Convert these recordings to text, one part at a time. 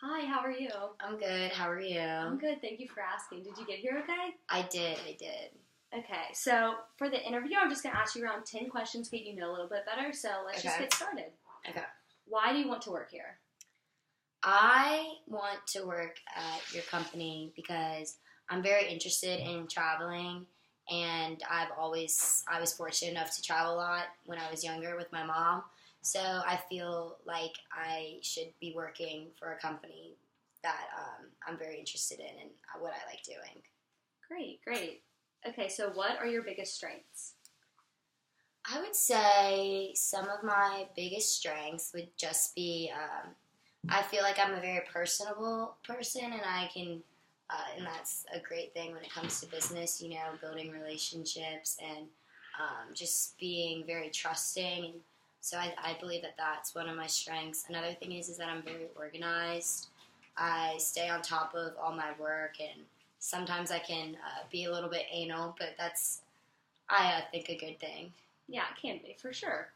Hi, how are you? I'm good. How are I'm you? good, thank you for asking. Did you get here okay? I did. Okay, so for the interview, I'm just going to ask you around 10 questions to get you know a little bit better, so let's just Okay. get started. Okay. Why do you want to work here? I want to work at your company because I'm very interested in traveling, and I was fortunate enough to travel a lot when I was younger with my mom. So I feel like I should be working for a company that I'm very interested in and what I like doing. Great, great. Okay, so what are your biggest strengths? I would say some of my biggest strengths would just be I feel like I'm a very personable person, and and that's a great thing when it comes to business. Building relationships and just being very trusting. And so I believe that that's one of my strengths. Another thing is that I'm very organized. I stay on top of all my work, and sometimes I can be a little bit anal, but that's I think a good thing. Yeah, it can be, for sure.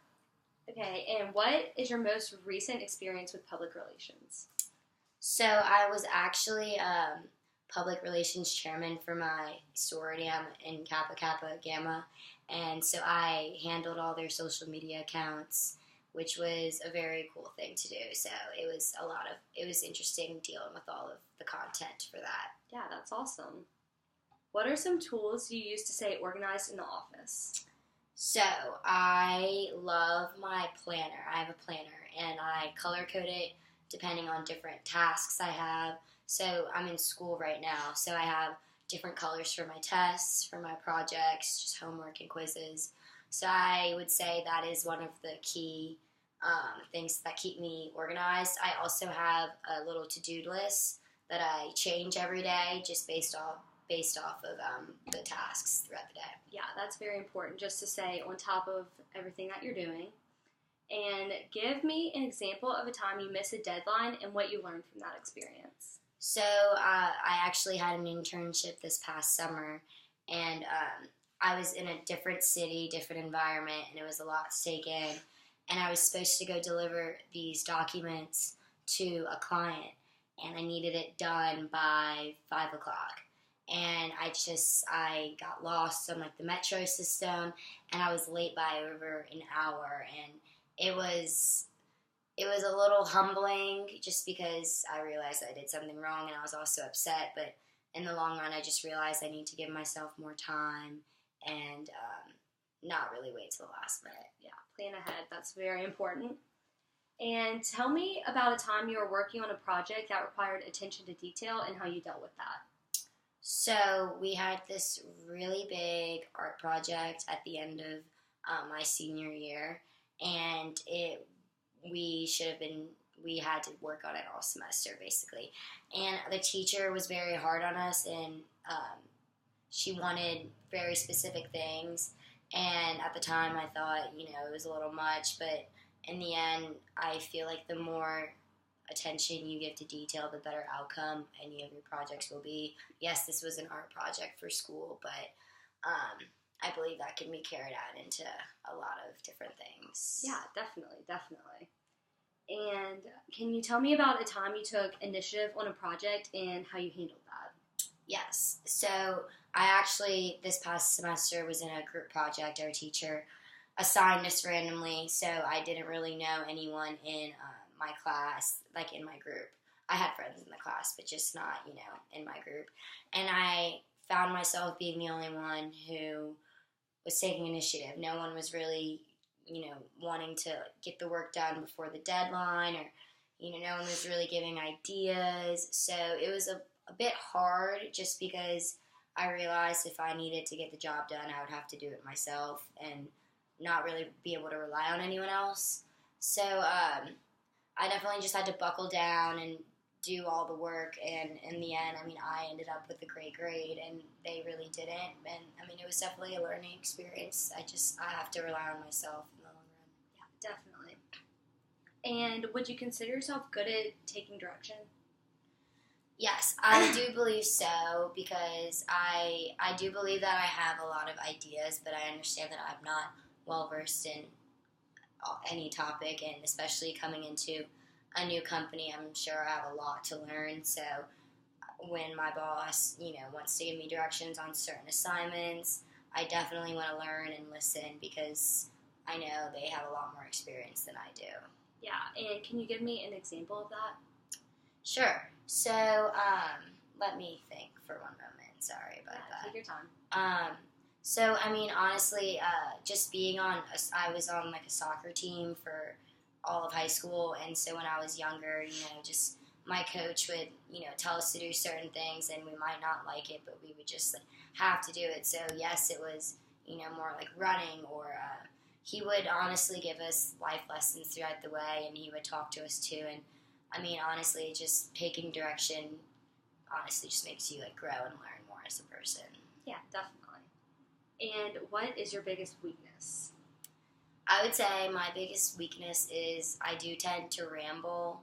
Okay, and what is your most recent experience with public relations? So I was actually public relations chairman for my sorority. I'm in Kappa Kappa Gamma, and so I handled all their social media accounts, which was a very cool thing to do. So it was interesting dealing with all of the content for that. Yeah, that's awesome. What are some tools you use to stay organized in the office? So I love my planner. I have a planner, and I color code it depending on different tasks I have. So I'm in school right now, so I have different colors for my tests, for my projects, just homework and quizzes. So I would say that is one of the key things that keep me organized. I also have a little to-do list that I change every day, just based off of the tasks throughout the day. Yeah, that's very important just to stay on top of everything that you're doing. And give me an example of a time you missed a deadline and what you learned from that experience. So I actually had an internship this past summer, and I was in a different city, different environment, and it was a lot to take in. And I was supposed to go deliver these documents to a client, and I needed it done by 5 o'clock. And I got lost on like the metro system, and I was late by over an hour, and it was it was a little humbling just because I realized I did something wrong, and I was also upset. But in the long run, I just realized I need to give myself more time and not really wait till the last minute. Yeah, plan ahead. That's very important. And tell me about a time you were working on a project that required attention to detail and how you dealt with that. So we had this really big art project at the end of my senior year, and it we should have been we had to work on it all semester basically, and the teacher was very hard on us, and she wanted very specific things, and at the time I thought it was a little much, but in the end I feel like the more attention you give to detail, the better outcome any of your projects will be. Yes, this was an art project for school, but I believe that can be carried out into a lot of different things. Yeah, definitely, definitely. And can you tell me about a time you took initiative on a project and how you handled that? Yes. So I actually, this past semester, was in a group project. Our teacher assigned us randomly, so I didn't really know anyone in my class, like in my group. I had friends in the class, but just not, in my group. And I found myself being the only one who was taking initiative. No one was really, wanting to get the work done before the deadline, or, no one was really giving ideas. So it was a bit hard just because I realized if I needed to get the job done, I would have to do it myself and not really be able to rely on anyone else. So I definitely just had to buckle down and do all the work, and in the end, I ended up with a great grade, and they really didn't, and it was definitely a learning experience. I have to rely on myself in the long run. Yeah, definitely. And would you consider yourself good at taking direction? Yes, I do believe so, because I do believe that I have a lot of ideas, but I understand that I'm not well versed in any topic, and especially coming into a new company, I'm sure I have a lot to learn. So when my boss, wants to give me directions on certain assignments, I definitely want to learn and listen because I know they have a lot more experience than I do. Yeah, and can you give me an example of that? Sure. So, let me think for one moment. Sorry about that. Take your time. So, honestly, just being I was on like a soccer team for all of high school, and so when I was younger, just my coach would, tell us to do certain things, and we might not like it, but we would just have to do it. So, yes, it was, more like running, or he would honestly give us life lessons throughout the way, and he would talk to us too. And honestly, just taking direction honestly just makes you grow and learn more as a person. Yeah, definitely. And what is your biggest weakness? I would say my biggest weakness is I do tend to ramble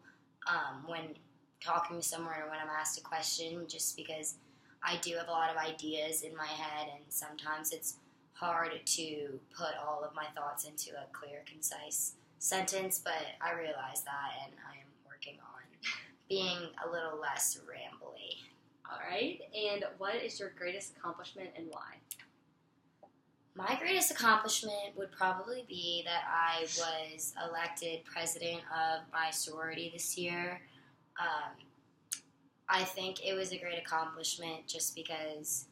when talking to someone or when I'm asked a question, just because I do have a lot of ideas in my head, and sometimes it's hard to put all of my thoughts into a clear, concise sentence, but I realize that, and I am working on being a little less rambly. All right. And what is your greatest accomplishment and why? My greatest accomplishment would probably be that I was elected president of my sorority this year. I think it was a great accomplishment just because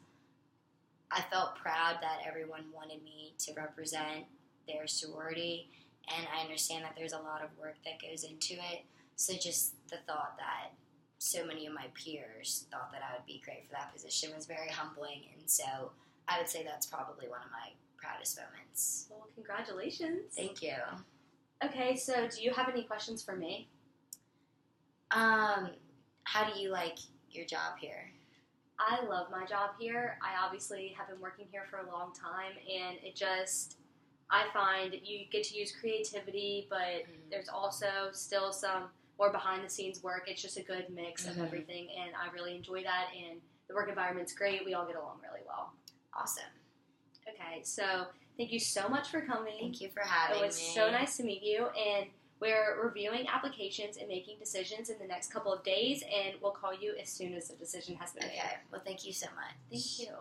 I felt proud that everyone wanted me to represent their sorority, and I understand that there's a lot of work that goes into it. So just the thought that so many of my peers thought that I would be great for that position was very humbling, and so I would say that's probably one of my proudest moments. Well, congratulations. Thank you. Okay, so do you have any questions for me? How do you like your job here? I love my job here. I obviously have been working here for a long time, and I find you get to use creativity, but there's also still some more behind-the-scenes work. It's just a good mix of everything, and I really enjoy that, and the work environment's great. We all get along really well. Awesome. Okay, so thank you so much for coming. Thank you for having me. It was so nice to meet you, and we're reviewing applications and making decisions in the next couple of days, and we'll call you as soon as the decision has been made. Okay, well, thank you so much. Thank you.